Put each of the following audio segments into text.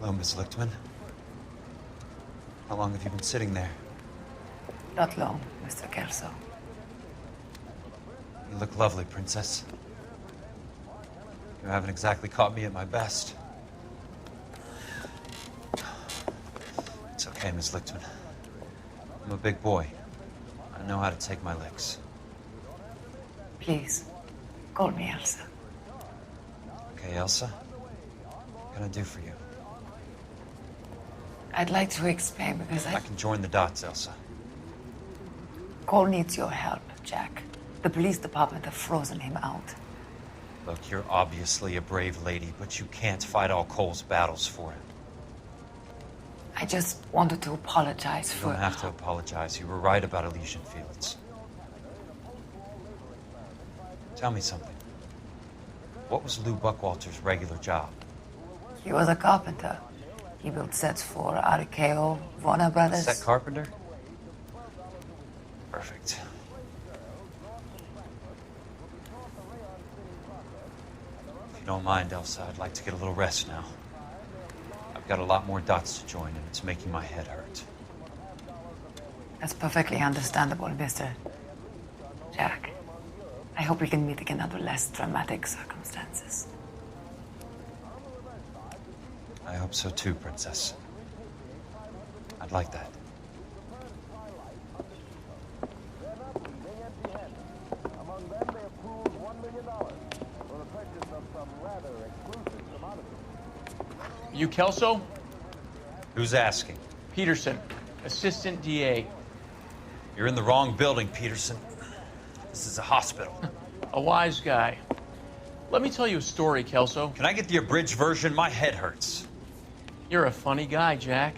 Hello, Miss Lichtman. How long have you been sitting there? Not long, Mr. Kelso. You look lovely, Princess. You haven't exactly caught me at my best. It's okay, Miss Lichtman. I'm a big boy. I know how to take my licks. Please, call me Elsa. Okay, Elsa? What can I do for you? I'd like to explain because I can join the dots, Elsa. Cole needs your help, Jack. The police department have frozen him out. Look, you're obviously a brave lady, but you can't fight all Cole's battles for him. I just wanted to apologize You for... don't have to apologize. You were right about Elysian Fields. Tell me something. What was Lou Buckwalter's regular job? He was a carpenter. He built sets for RKO, Warner Brothers. Set carpenter? Perfect. If you don't mind, Elsa, I'd like to get a little rest now. I've got a lot more dots to join, and it's making my head hurt. That's perfectly understandable, Mr. Jack. I hope we can meet again under less dramatic circumstances. I hope so too, Princess. I'd like that. You Kelso? Who's asking? Peterson, Assistant DA. You're in the wrong building, Peterson. This is a hospital. A wise guy. Let me tell you a story, Kelso. Can I get the abridged version? My head hurts. You're a funny guy, Jack.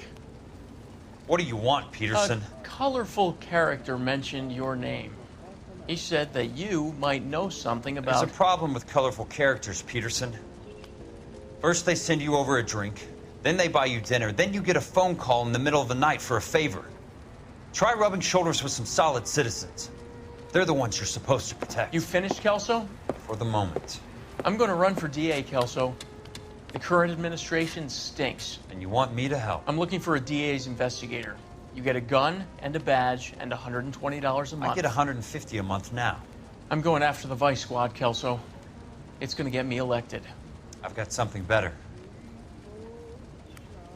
What do you want, Peterson? A colorful character mentioned your name. He said that you might know something about... There's a problem with colorful characters, Peterson. First they send you over a drink, then they buy you dinner, then you get a phone call in the middle of the night for a favor. Try rubbing shoulders with some solid citizens. They're the ones you're supposed to protect. You finished, Kelso? For the moment. I'm going to run for DA, Kelso. The current administration stinks. And you want me to help? I'm looking for a DA's investigator. You get a gun and a badge and $120 a month. I get $150 a month now. I'm going after the Vice Squad, Kelso. It's going to get me elected. I've got something better.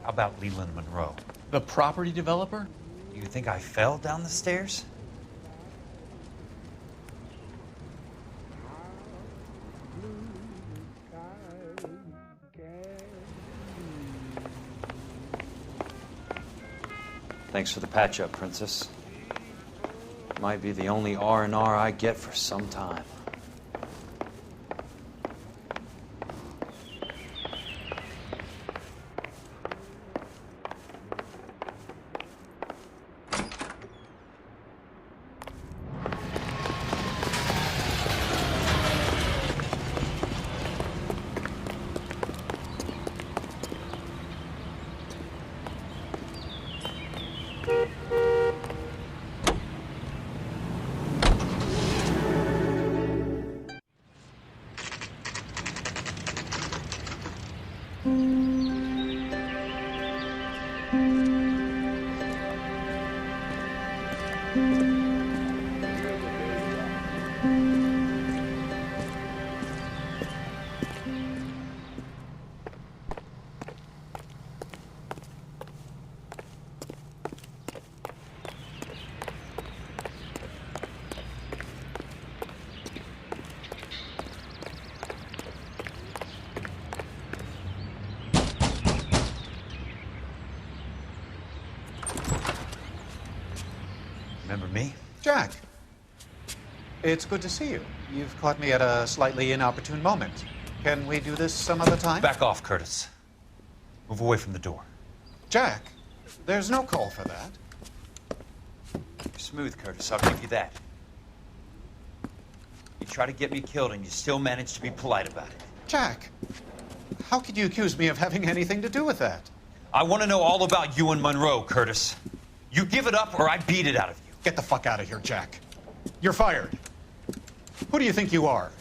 How about Leland Monroe? The property developer? You think I fell down the stairs? Thanks for the patch-up, Princess. Might be the only R&R I get for some time. Remember me? Jack, it's good to see you. You've caught me at a slightly inopportune moment. Can we do this some other time? Back off, Curtis. Move away from the door. Jack, there's no call for that. You're smooth, Curtis. I'll give you that. You try to get me killed, and you still manage to be polite about it. Jack, how could you accuse me of having anything to do with that? I want to know all about you and Monroe, Curtis. You give it up, or I beat it out of you. Get the fuck out of here, Jack. You're fired. Who do you think you are?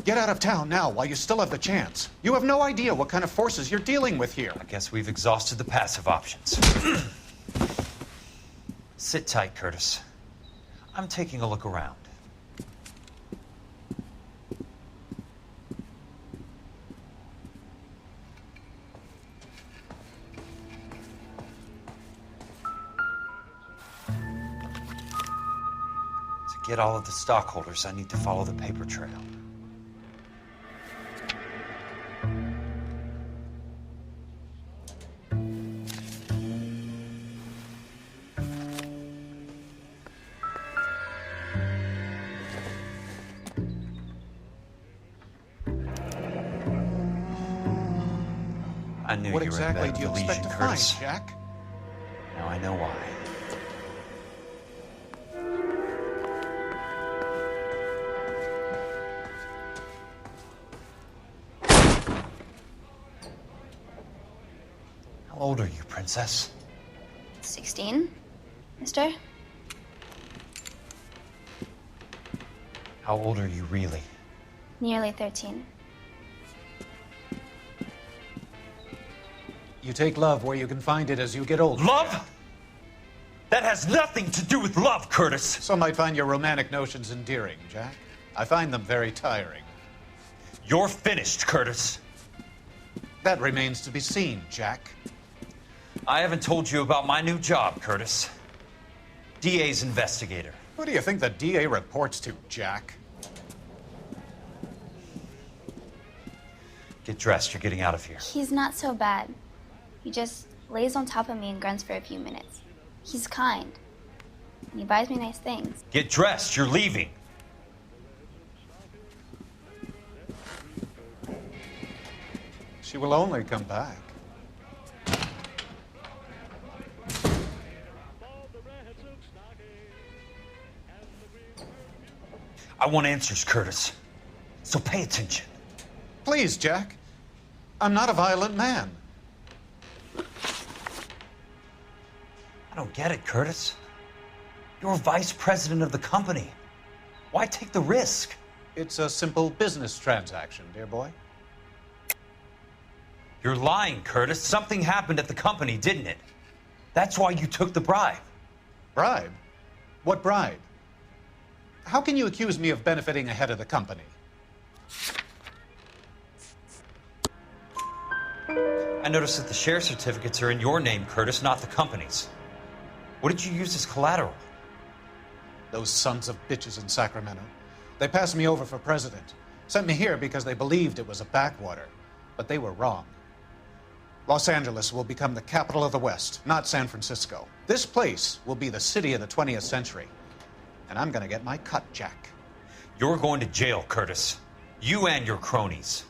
Get out of town now while you still have the chance. You have no idea what kind of forces you're dealing with here. I guess we've exhausted the passive options. Sit tight, Curtis. I'm taking a look around. To get all of the stockholders, I need to follow the paper trail. I knew What you were exactly in bed do you with the expect Legion, to Curtis. find, Jack? Now I know why. How old are you, Princess? 16, mister? How old are you really? Nearly 13. You take love where you can find it as you get older. Love? That has nothing to do with love, Curtis. Some might find your romantic notions endearing, Jack. I find them very tiring. You're finished, Curtis. That remains to be seen, Jack. I haven't told you about my new job, Curtis. DA's investigator. Who do you think the DA reports to, Jack? Get dressed, you're getting out of here. He's not so bad. He just lays on top of me and grunts for a few minutes. He's kind. And he buys me nice things. Get dressed, you're leaving. She will only come back. I want answers, Curtis. So pay attention. Please, Jack. I'm not a violent man. I don't get it, Curtis. You're vice president of the company. Why take the risk? It's a simple business transaction, dear boy. You're lying, Curtis. Something happened at the company, didn't it? That's why you took the bribe. Bribe? What bribe? How can you accuse me of benefiting ahead of the company? I noticed that the share certificates are in your name, Curtis, not the company's. What did you use as collateral? Those sons of bitches in Sacramento. They passed me over for president. Sent me here because they believed it was a backwater. But they were wrong. Los Angeles will become the capital of the West, not San Francisco. This place will be the city of the 20th century. And I'm gonna get my cut, Jack. You're going to jail, Curtis. You and your cronies.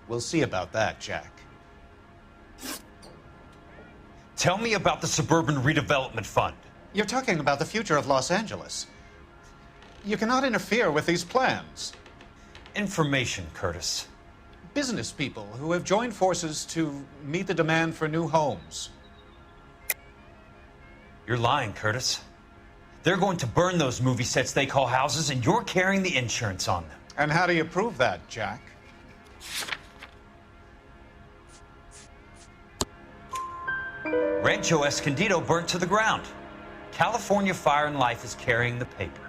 We'll see about that, Jack. Tell me about the Suburban Redevelopment Fund. You're talking about the future of Los Angeles. You cannot interfere with these plans. Information, Curtis. Business people who have joined forces to meet the demand for new homes. You're lying, Curtis. They're going to burn those movie sets they call houses, and you're carrying the insurance on them. And how do you prove that, Jack? Rancho Escondido burnt to the ground. California Fire and Life is carrying the paper.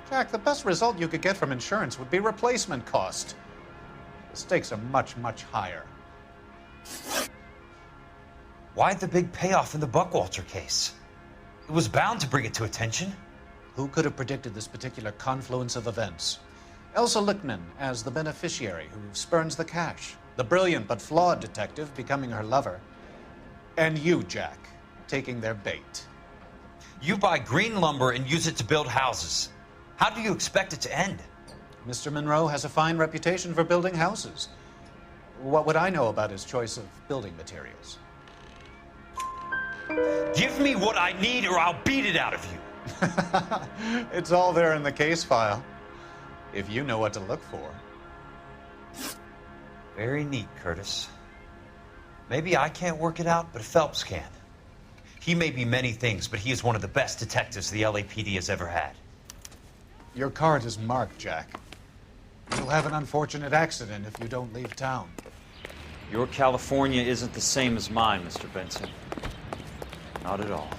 Jack, the best result you could get from insurance would be replacement cost. The stakes are much, much higher. Why the big payoff in the Buckwalter case? It was bound to bring it to attention. Who could have predicted this particular confluence of events? Elsa Lichtman as the beneficiary who spurns the cash. The brilliant but flawed detective becoming her lover. And you, Jack, taking their bait. You buy green lumber and use it to build houses. How do you expect it to end? Mr. Monroe has a fine reputation for building houses. What would I know about his choice of building materials? Give me what I need or I'll beat it out of you. It's all there in the case file, if you know what to look for. Very neat, Curtis. Maybe I can't work it out, but Phelps can. He may be many things, but he is one of the best detectives the LAPD has ever had. Your card is marked, Jack. You'll have an unfortunate accident if you don't leave town. Your California isn't the same as mine, Mr. Benson. Not at all.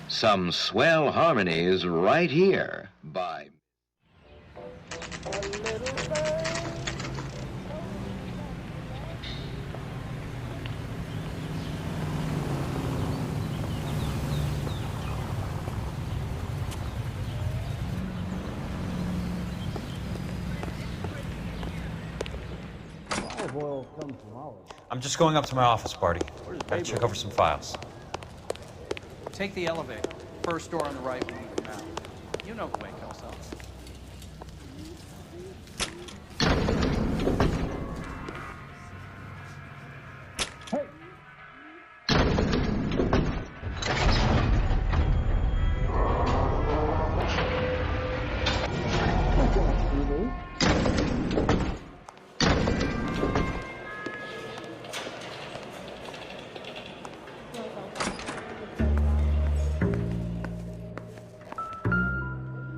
Some swell harmonies right here by... I'm just going up to my office, Barty. Gotta check over some files. Take the elevator. First door on the right when you come out. You know the way, Kelso.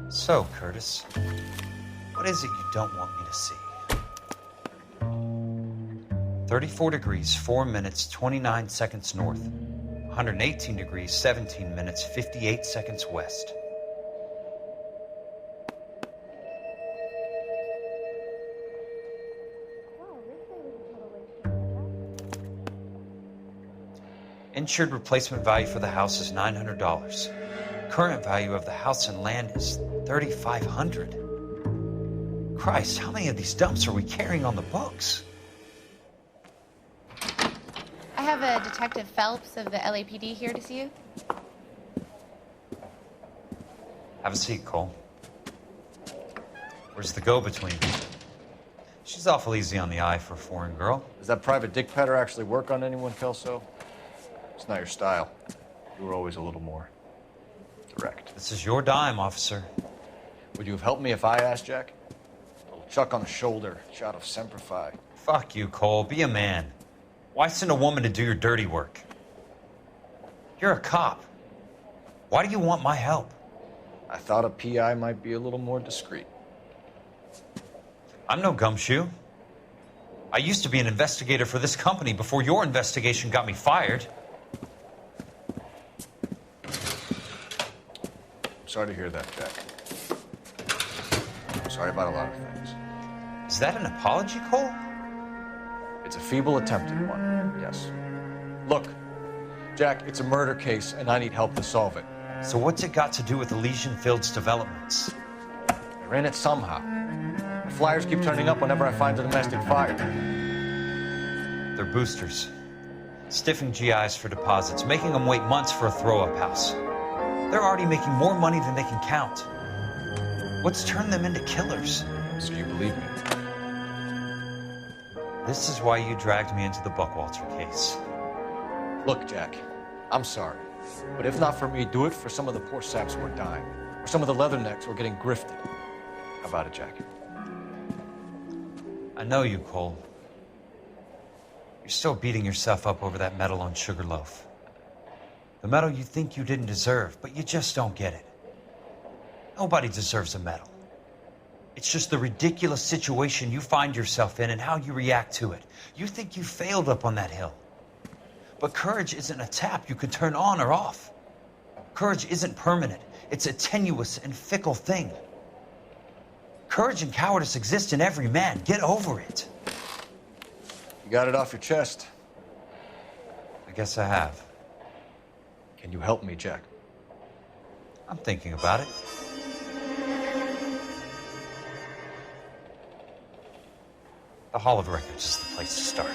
So, Curtis, what is it you don't want me to see? 34 degrees, 4 minutes, 29 seconds north. 118 degrees, 17 minutes, 58 seconds west. Insured replacement value for the house is $900. Current value of the house and land is $3,500. Christ, how many of these dumps are we carrying on the books? I have a Detective Phelps of the LAPD here to see you. Have a seat, Cole. Where's the go-between? She's awful easy on the eye for a foreign girl. Does that private dick patter actually work on anyone, Kelso? It's not your style. You were always a little more direct. This is your dime, officer. Would you have helped me if I asked, Jack? A little chuck on the shoulder, shot of Semper Fi. Fuck you, Cole. Be a man. Why send a woman to do your dirty work? You're a cop. Why do you want my help? I thought a PI might be a little more discreet. I'm no gumshoe. I used to be an investigator for this company before your investigation got me fired. Sorry to hear that, Jack. Sorry about a lot of things. Is that an apology, Cole? It's a feeble attempt at one, yes. Look, Jack, it's a murder case, and I need help to solve it. So what's it got to do with Elysian Fields developments? They're in it somehow. The flyers keep turning up whenever I find a domestic fire. They're boosters. Stiffing GIs for deposits, making them wait months for a throw-up house. They're already making more money than they can count. What's turned them into killers? So you believe me? This is why you dragged me into the Buckwalter case. Look, Jack, I'm sorry. But if not for me, do it for some of the poor saps who are dying. Or some of the leathernecks who are getting grifted. How about it, Jack? I know you, Cole. You're still beating yourself up over that medal on Sugarloaf. The medal you think you didn't deserve, but you just don't get it. Nobody deserves a medal. It's just the ridiculous situation you find yourself in and how you react to it. You think you failed up on that hill. But courage isn't a tap you can turn on or off. Courage isn't permanent. It's a tenuous and fickle thing. Courage and cowardice exist in every man. Get over it. You got it off your chest. I guess I have. Can you help me, Jack? I'm thinking about it. The Hall of Records is the place to start.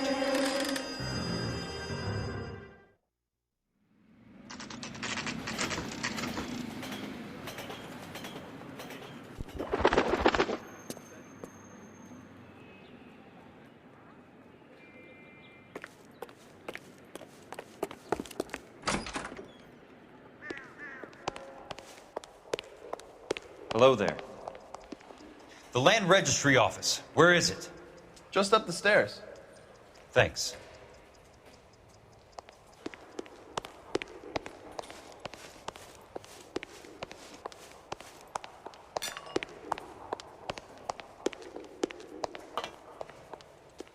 Hello there. The land registry office. Where is it? Just up the stairs. Thanks.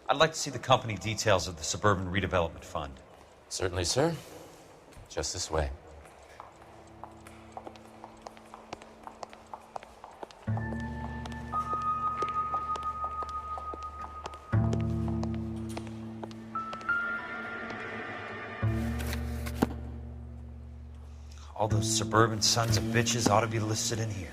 I'd like to see the company details of the Suburban Redevelopment Fund. Certainly, sir. Just this way. All those suburban sons of bitches ought to be listed in here.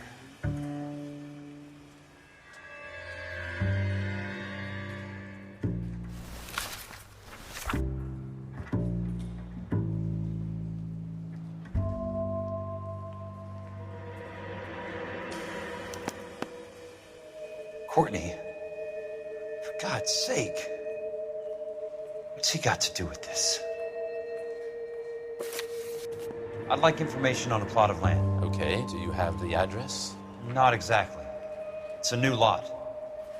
Courtney, for God's sake, what's he got to do with this? I'd like information on a plot of land. Okay, do you have the address? Not exactly. It's a new lot.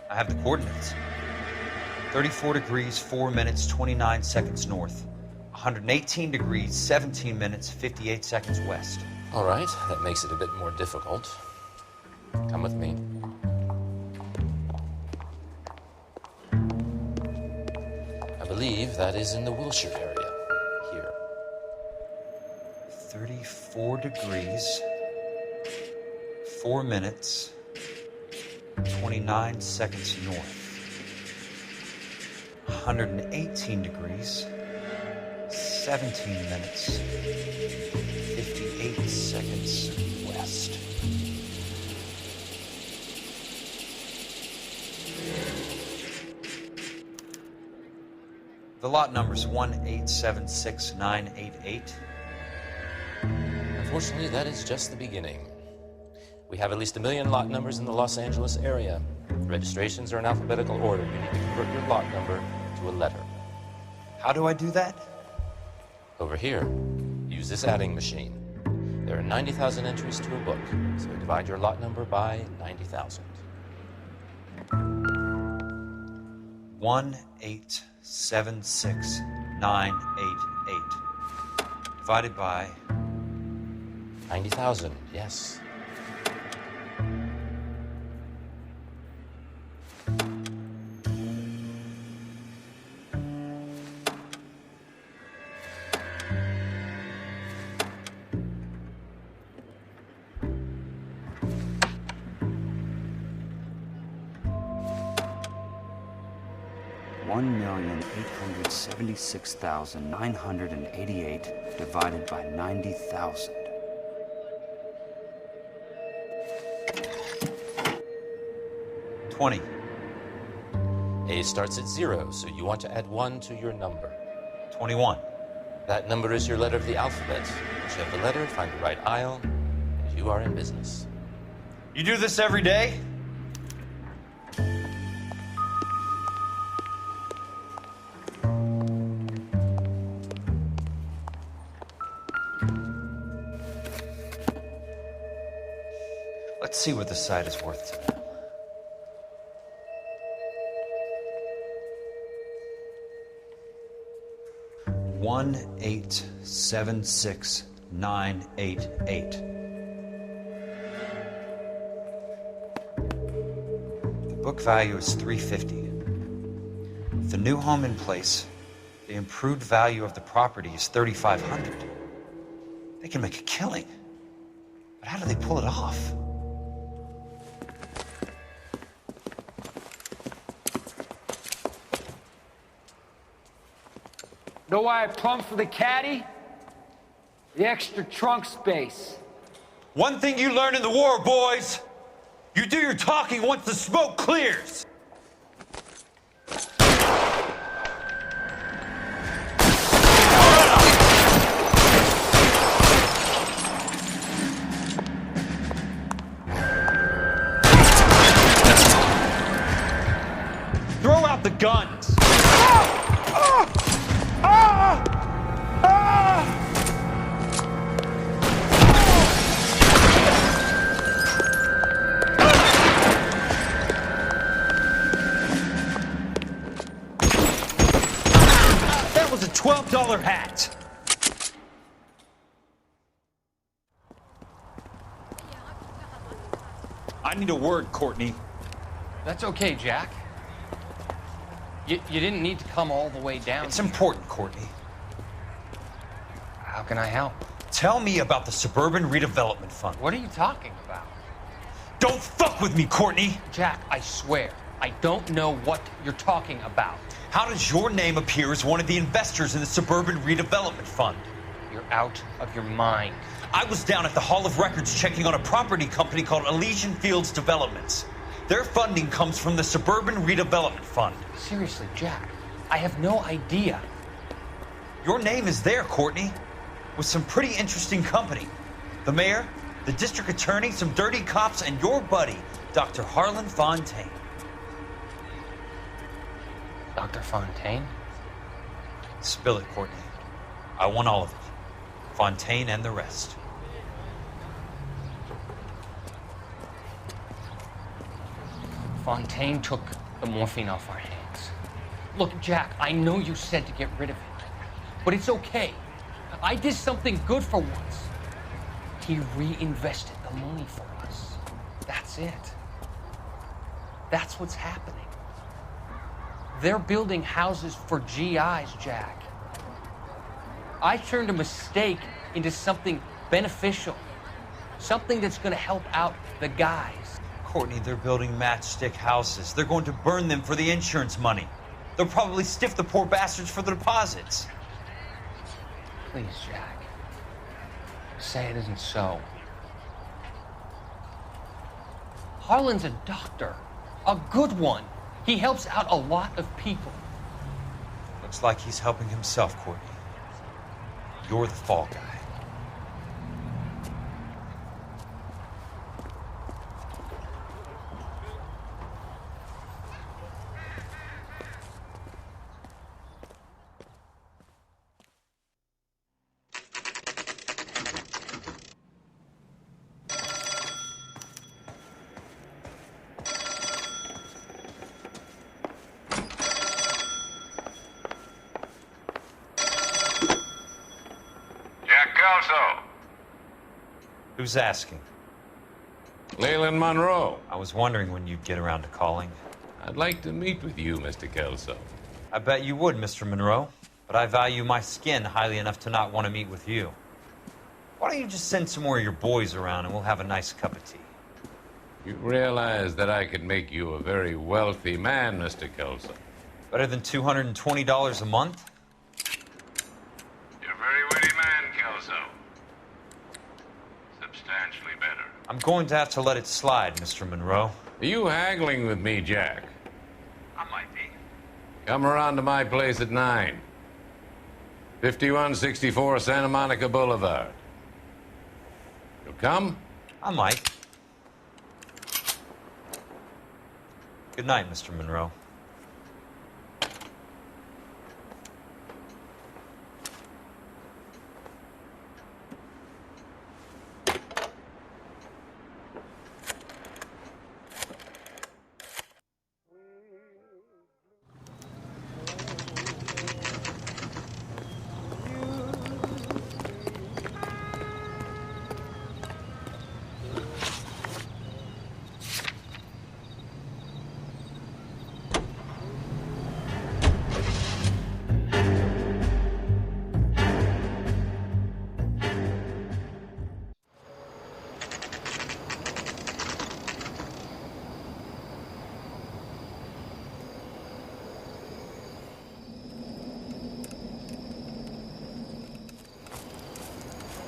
I have the coordinates. 34 degrees, 4 minutes, 29 seconds north. 118 degrees, 17 minutes, 58 seconds west. All right, that makes it a bit more difficult. Come with me. I believe that is in the Wilshire area. Here. 34 degrees, 4 minutes, 29 seconds north. 118 degrees, 17 minutes, 58 seconds west. The lot number's 1876988. Unfortunately, that is just the beginning. We have at least 1 million lot numbers in the Los Angeles area. Registrations are in alphabetical order. You need to convert your lot number to a letter. How do I do that? Over here, use this adding machine. There are 90,000 entries to a book, so divide your lot number by 90,000. 1876988 divided by 90,000, yes. $1,876,988 divided by 90,000. $20. A starts at 0, so you want to add 1 to your number. 21. That number is your letter of the alphabet. Once you have the letter, find the right aisle, and you are in business. You do this every day? Let's see what the site is worth to them. $1,876,988. The book value is $350. With the new home in place, the improved value of the property is $3,500. They can make a killing. But how do they pull it off? Know why I plumbed for the caddy? The extra trunk space. One thing you learn in the war, boys. You do your talking once the smoke clears. Throw out the guns. $12 hat. I need a word, Courtney. That's okay, Jack. You didn't need to come all the way down. It's important, Courtney. How can I help? Tell me about the Suburban Redevelopment Fund. What are you talking about? Don't fuck with me, Courtney! Jack, I swear, I don't know what you're talking about. How does your name appear as one of the investors in the Suburban Redevelopment Fund? You're out of your mind. I was down at the Hall of Records checking on a property company called Elysian Fields Developments. Their funding comes from the Suburban Redevelopment Fund. Seriously, Jack, I have no idea. Your name is there, Courtney, with some pretty interesting company. The mayor, the district attorney, some dirty cops, and your buddy, Dr. Harlan Fontaine. Dr. Fontaine? Spill it, Courtney. I want all of it. Fontaine and the rest. Fontaine took the morphine off our hands. Look, Jack, I know you said to get rid of it, but it's okay. I did something good for once. He reinvested the money for us. That's it. That's what's happening. They're building houses for GIs, Jack. I turned a mistake into something beneficial, something that's going to help out the guys. Courtney, they're building matchstick houses. They're going to burn them for the insurance money. They'll probably stiff the poor bastards for the deposits. Please, Jack. Say it isn't so. Harlan's a doctor. A good one. He helps out a lot of people. Looks like he's helping himself, Courtney. You're the fall guy. Who's asking? Leland Monroe. I was wondering when you'd get around to calling. I'd like to meet with you, Mr. Kelso. I bet you would, Mr. Monroe. But I value my skin highly enough to not want to meet with you. Why don't you just send some more of your boys around and we'll have a nice cup of tea? You realize that I could make you a very wealthy man, Mr. Kelso. Better than $220 a month? You're a very witty man, Kelso. Substantially better. I'm going to have to let it slide, Mr. Monroe. Are you haggling with me, Jack? I might be. Come around to my place at 9. 5164 Santa Monica Boulevard. You'll come? I might. Good night, Mr. Monroe.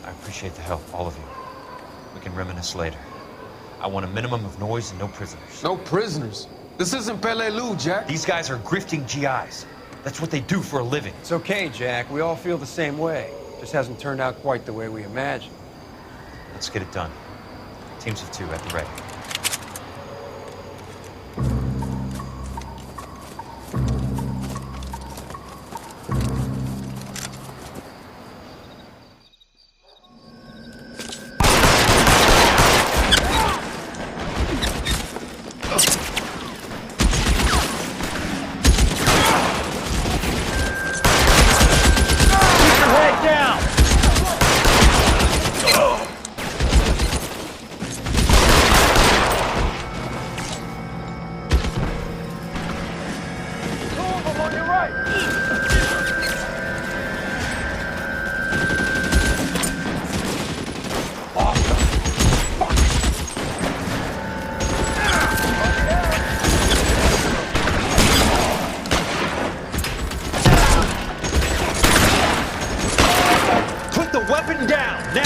I appreciate the help, all of you. We can reminisce later. I want a minimum of noise and no prisoners. No prisoners? This isn't Peleliu, Jack. These guys are grifting GIs. That's what they do for a living. It's okay, Jack. We all feel the same way. Just hasn't turned out quite the way we imagined. Let's get it done. Teams of 2 at the ready. Put the weapon down, now!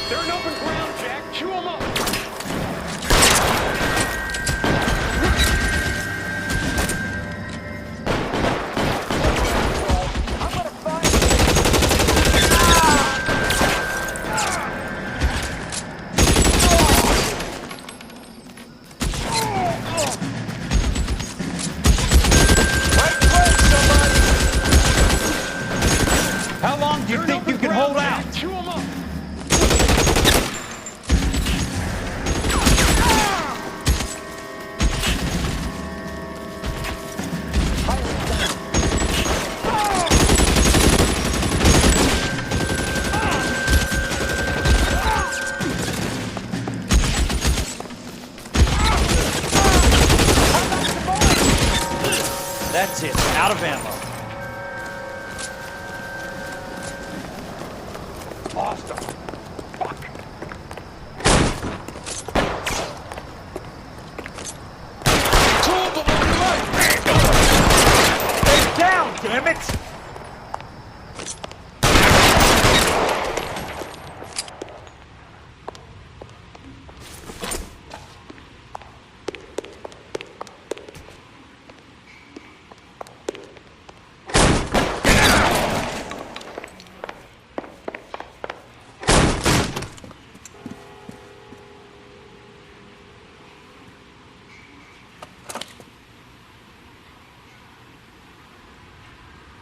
They're in open ground, Jack. Chew them up. How long do you think you can hold out? Chew them up. That's it, out of ammo. Awesome. Stay down, damn it!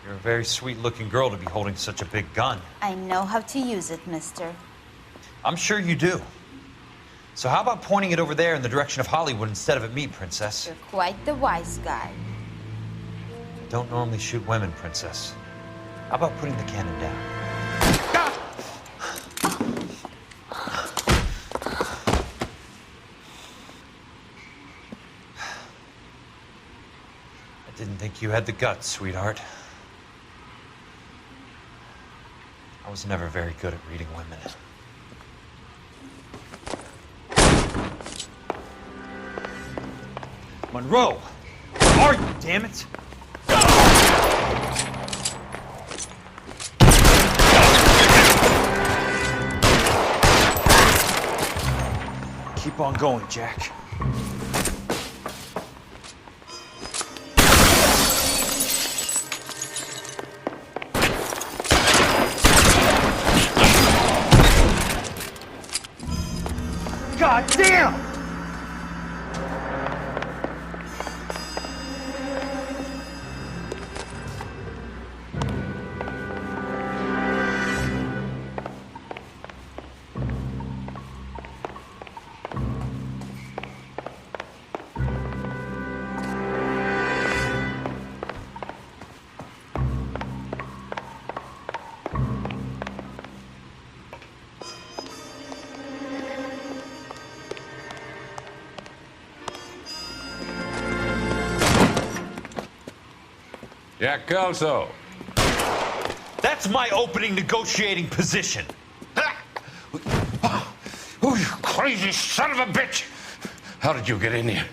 You're a very sweet-looking girl to be holding such a big gun. I know how to use it, mister. I'm sure you do. So how about pointing it over there in the direction of Hollywood instead of at me, Princess? You're quite the wise guy. I don't normally shoot women, Princess. How about putting the cannon down? I didn't think you had the guts, sweetheart. I was never very good at reading women. Monroe! Where are you, damn it? Keep on going, Jack. God damn! Jack Kelso. That's my opening negotiating position. Oh, you crazy son of a bitch! How did you get in here?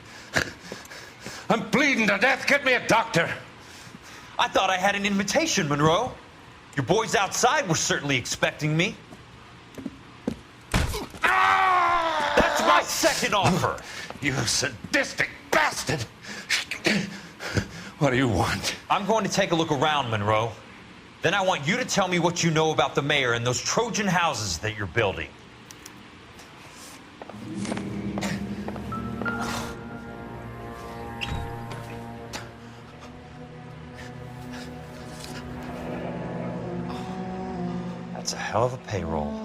I'm bleeding to death. Get me a doctor. I thought I had an invitation, Monroe. Your boys outside were certainly expecting me. That's my second offer. You sadistic bastard! What do you want? I'm going to take a look around, Monroe. Then I want you to tell me what you know about the mayor and those Trojan houses that you're building. That's a hell of a payroll.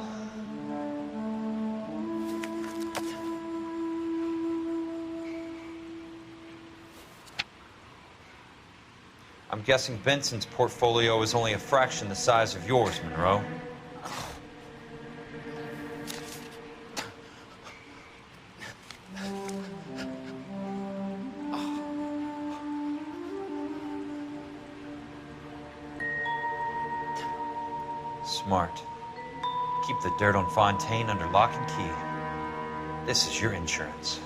I'm guessing Benson's portfolio is only a fraction the size of yours, Monroe. Smart. Keep the dirt on Fontaine under lock and key. This is your insurance.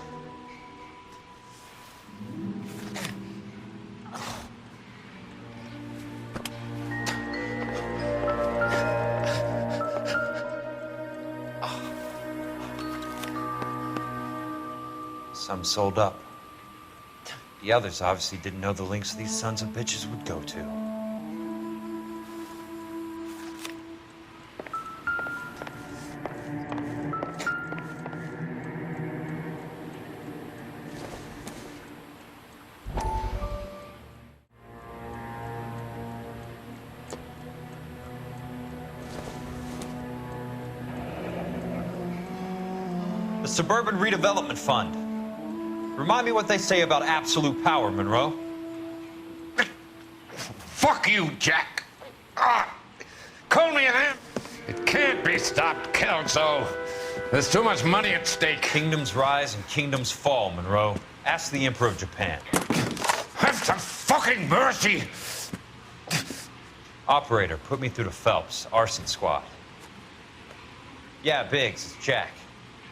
Some sold up. The others obviously didn't know the lengths these sons of bitches would go to. The Suburban Redevelopment Fund. Remind me what they say about absolute power, Monroe. Fuck you, Jack. Call me an amp. It can't be stopped, Kelso. There's too much money at stake. Kingdoms rise and kingdoms fall, Monroe. Ask the Emperor of Japan. Have some fucking mercy. Operator, put me through to Phelps, Arson Squad. Yeah, Biggs, it's Jack.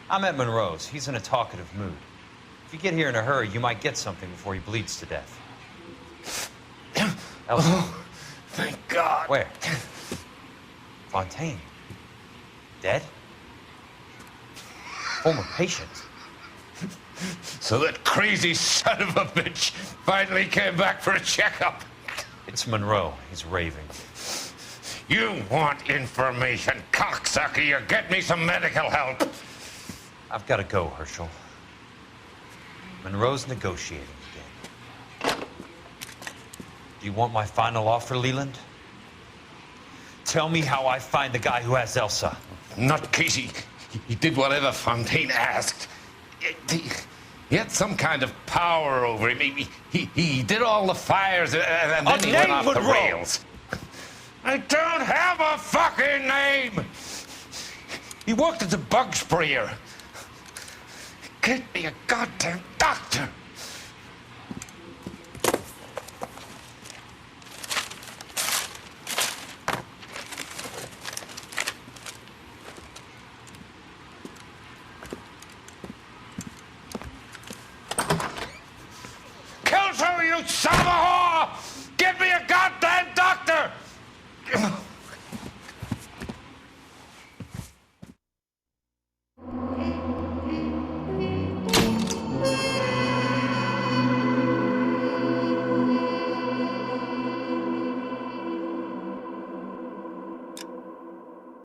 I'm at Monroe's. He's in a talkative mood. If you get here in a hurry, you might get something before he bleeds to death. Elsa. Oh, thank God. Where? Fontaine. Dead? Former patient. So that crazy son of a bitch finally came back for a checkup. It's Monroe. He's raving. You want information, cocksucker. You get me some medical help. I've got to go, Herschel. Monroe's negotiating again. Do you want my final offer, Leland? Tell me how I find the guy who has Elsa. Not Casey. He did whatever Fontaine asked. He had some kind of power over him. He did all the fires and then he went off the rails. I don't have a fucking name. He worked as a bug sprayer. Get me a goddamn doctor.